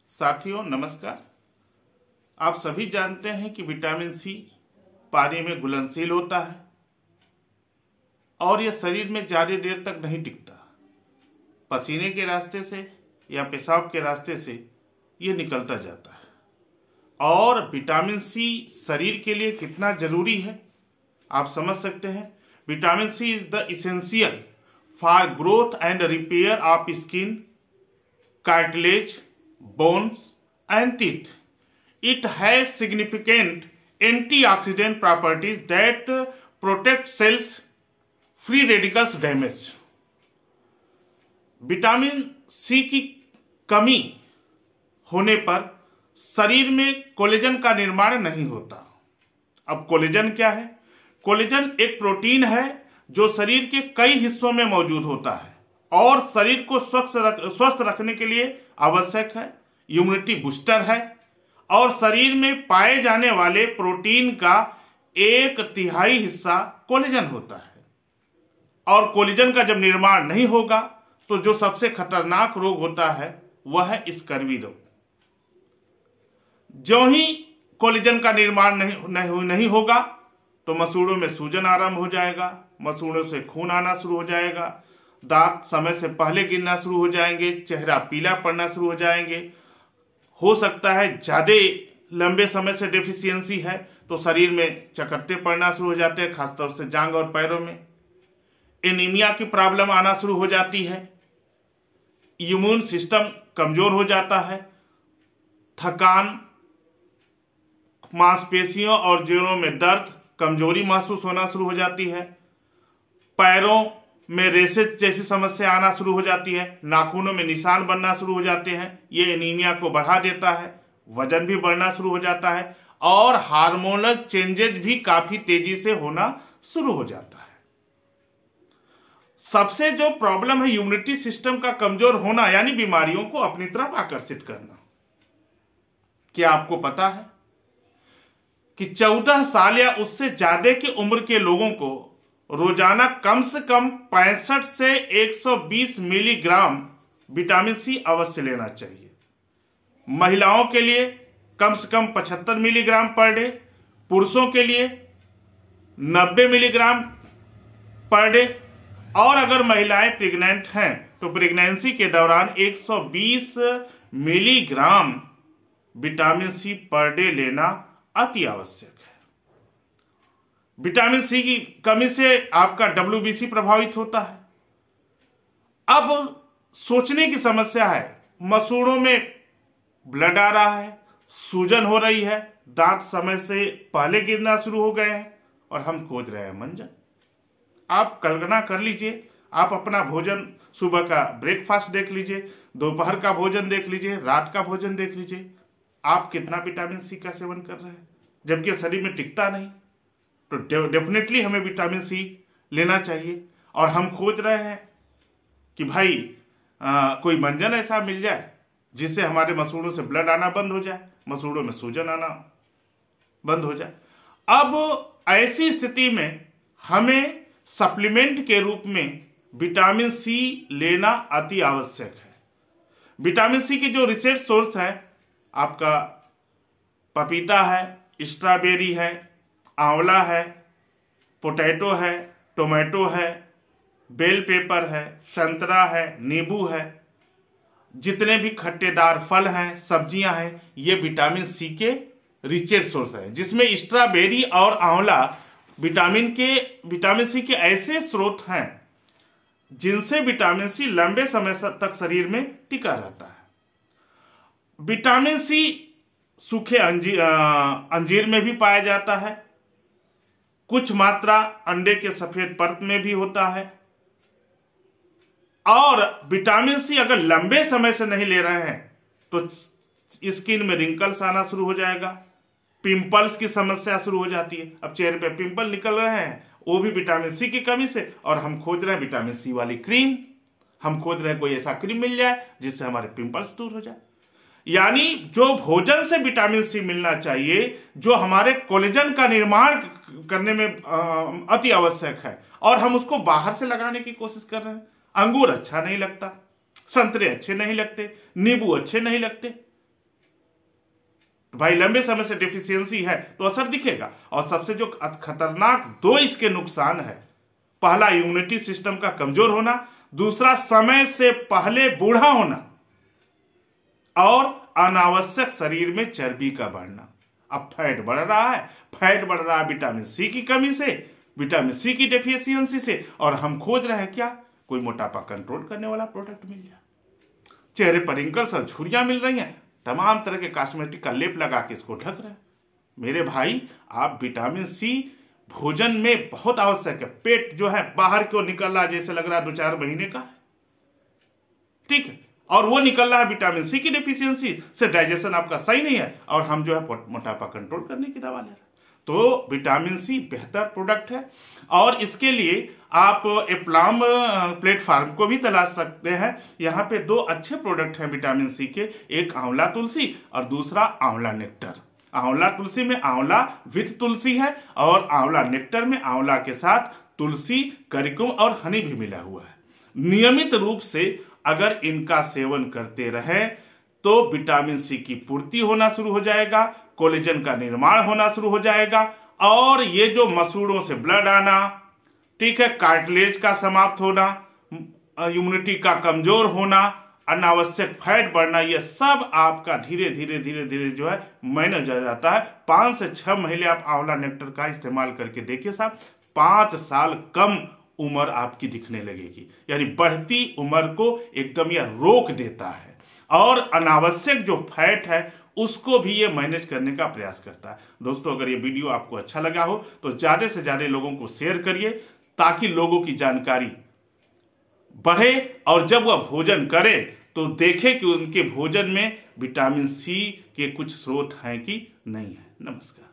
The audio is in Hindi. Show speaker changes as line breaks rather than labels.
साथियों नमस्कार। आप सभी जानते हैं कि विटामिन सी पानी में घुलनशील होता है और यह शरीर में ज़्यादा देर तक नहीं टिकता। पसीने के रास्ते से या पेशाब के रास्ते से ये निकलता जाता है। और विटामिन सी शरीर के लिए कितना जरूरी है आप समझ सकते हैं। Vitamin C is the essential for growth and repair of skin, cartilage, bones and teeth. It has significant antioxidant properties that protect cells free radicals damage. Vitamin C की कमी होने पर शरीर में कोलेजन का निर्माण नहीं होता। अब कोलेजन क्या है? कोलेजन एक प्रोटीन है जो शरीर के कई हिस्सों में मौजूद होता है और शरीर को स्वस्थ रखने के लिए आवश्यक है। इम्यूनिटी बूस्टर है और शरीर में पाए जाने वाले प्रोटीन का 1/3 हिस्सा कोलेजन होता है। और कोलेजन का जब निर्माण नहीं होगा तो जो सबसे खतरनाक रोग होता है वह है स्कर्वी रोग। जो ही कोलेजन का निर्माण नहीं होगा तो मसूड़ों में सूजन आरंभ हो जाएगा, मसूड़ों से खून आना शुरू हो जाएगा, दांत समय से पहले गिरना शुरू हो जाएंगे, चेहरा पीला पड़ना शुरू हो जाएंगे। हो सकता है ज्यादा लंबे समय से डेफिशिएंसी है तो शरीर में चकत्ते पड़ना शुरू हो जाते हैं, खासतौर से जांग और पैरों में। एनीमिया की प्रॉब्लम आना शुरू हो जाती है, इम्यून सिस्टम कमजोर हो जाता है, थकान, मांसपेशियों और जोड़ों में दर्द, कमजोरी महसूस होना शुरू हो जाती है, पैरों में रेशेज जैसी समस्या आना शुरू हो जाती है, नाखूनों में निशान बनना शुरू हो जाते हैं। ये एनीमिया को बढ़ा देता है, वजन भी बढ़ना शुरू हो जाता है और हार्मोनल चेंजेस भी काफी तेजी से होना शुरू हो जाता है। सबसे जो प्रॉब्लम है इम्यूनिटी सिस्टम का कमजोर होना, यानी बीमारियों को अपनी तरफ आकर्षित करना। क्या आपको पता है कि 14 साल या उससे ज्यादा की उम्र के लोगों को रोजाना कम से कम 65 से 120 मिलीग्राम विटामिन सी अवश्य लेना चाहिए। महिलाओं के लिए कम से कम 75 मिलीग्राम पर डे, पुरुषों के लिए 90 मिलीग्राम पर डे और अगर महिलाएं प्रेग्नेंट हैं तो प्रेगनेंसी के दौरान 120 milligram vitamin C per day लेना अति आवश्यक है। विटामिन सी की कमी से आपका WBC प्रभावित होता है। अब सोचने की समस्या है, मसूड़ों में ब्लड आ रहा है, सूजन हो रही है, दांत समय से पहले गिरना शुरू हो गए हैं और हम खोज रहे हैं मंजन। आप कल्पना कर लीजिए, आप अपना भोजन, सुबह का ब्रेकफास्ट देख लीजिए, दोपहर का भोजन देख लीजिए, रात का भोजन देख लीजिए, आप कितना विटामिन सी का सेवन कर रहे हैं, जबकि शरीर में टिकता नहीं। तो डेफिनेटली हमें विटामिन सी लेना चाहिए और हम खोज रहे हैं कि भाई कोई मंजन ऐसा मिल जाए जिससे हमारे मसूड़ों से ब्लड आना बंद हो जाए, मसूड़ों में सूजन आना बंद हो जाए। अब ऐसी स्थिति में हमें सप्लीमेंट के रूप में विटामिन सी लेना अति आवश्यक है। विटामिन सी की जो रिसर्च सोर्स है आपका पपीता है, स्ट्रॉबेरी है, आंवला है, पोटैटो है, टोमेटो है, बेल पेपर है, संतरा है, नींबू है, जितने भी खट्टेदार फल हैं, सब्जियां हैं, ये विटामिन सी के रिचेड सोर्स है। जिसमें स्ट्रॉबेरी और आंवला विटामिन सी के ऐसे स्रोत हैं जिनसे विटामिन सी लंबे समय तक शरीर में टिका रहता है। विटामिन सी सूखे अंजीर में भी पाया जाता है, कुछ मात्रा अंडे के सफेद परत में भी होता है। और विटामिन सी अगर लंबे समय से नहीं ले रहे हैं तो स्किन में रिंकल्स आना शुरू हो जाएगा, पिंपल्स की समस्या शुरू हो जाती है। अब चेहरे पे पिंपल निकल रहे हैं, वो भी विटामिन सी की कमी से। और हम खोज रहे हैं विटामिन सी वाली क्रीम, हम खोज रहे हैं कोई ऐसा क्रीम मिल जाए जिससे हमारे पिंपल्स दूर हो जाए। यानी जो भोजन से विटामिन सी मिलना चाहिए, जो हमारे कोलेजन का निर्माण करने में अति आवश्यक है, और हम उसको बाहर से लगाने की कोशिश कर रहे हैं। अंगूर अच्छा नहीं लगता, संतरे अच्छे नहीं लगते, नींबू अच्छे नहीं लगते, तो भाई लंबे समय से डेफिशिएंसी है तो असर दिखेगा। और सबसे जो खतरनाक दो इसके नुकसान है, पहला इम्यूनिटी सिस्टम का कमजोर होना, दूसरा समय से पहले बूढ़ा होना और अनावश्यक शरीर में चर्बी का बढ़ना। अब फैट बढ़ रहा है, फैट बढ़ रहा है विटामिन सी की कमी से, विटामिन सी की डेफिशिएंसी से, और हम खोज रहे हैं क्या, कोई मोटापा कंट्रोल करने वाला प्रोडक्ट मिल जाए। चेहरे पर रिंकल्स और झुर्रियां मिल रही हैं, तमाम तरह के कॉस्मेटिक का लेप लगा के इसको ढक रहे हैं। मेरे भाई, आप विटामिन सी भोजन में बहुत आवश्यक है। पेट जो है बाहर क्यों निकल रहा है, जैसे लग रहा है 2-4 महीने का है, ठीक है, और वो निकल रहा है विटामिन सी की डेफिशिएंसी से, डाइजेशन आपका सही नहीं है, और हम जो है मोटापा कंट्रोल करने की दवा ले रहे हैं। तो विटामिन सी बेहतर प्रोडक्ट है, और इसके लिए आप एप्लाम प्लेटफॉर्म को भी तलाश सकते हैं। यहाँ पे 2 अच्छे प्रोडक्ट हैं विटामिन सी के, एक आंवला तुलसी और दूसरा आंवला नेक्टर। आंवला तुलसी में आंवला विद तुलसी है, और आंवला नेक्टर में आंवला के साथ तुलसी, करिकुम और हनी भी मिला हुआ है। नियमित रूप से अगर इनका सेवन करते रहे तो विटामिन सी की पूर्ति होना शुरू हो जाएगा, कोलेजन का निर्माण होना शुरू हो जाएगा, और ये जो मसूड़ों से ब्लड आना, ठीक है, कार्टिलेज का समाप्त होना, इम्यूनिटी का कमजोर होना, अनावश्यक फैट बढ़ना, ये सब आपका धीरे धीरे धीरे धीरे जो है मैनेज हो जाता है। 5 से 6 महीने आप आंवला नेक्टर का इस्तेमाल करके देखिए साहब, 5 साल कम उम्र आपकी दिखने लगेगी, यानी बढ़ती उम्र को एकदम यह रोक देता है, और अनावश्यक जो फैट है उसको भी ये मैनेज करने का प्रयास करता है। दोस्तों, अगर ये वीडियो आपको अच्छा लगा हो तो ज्यादा से ज्यादा लोगों को शेयर करिए, ताकि लोगों की जानकारी बढ़े, और जब वह भोजन करे तो देखे कि उनके भोजन में विटामिन सी के कुछ स्रोत हैं कि नहीं है। नमस्कार।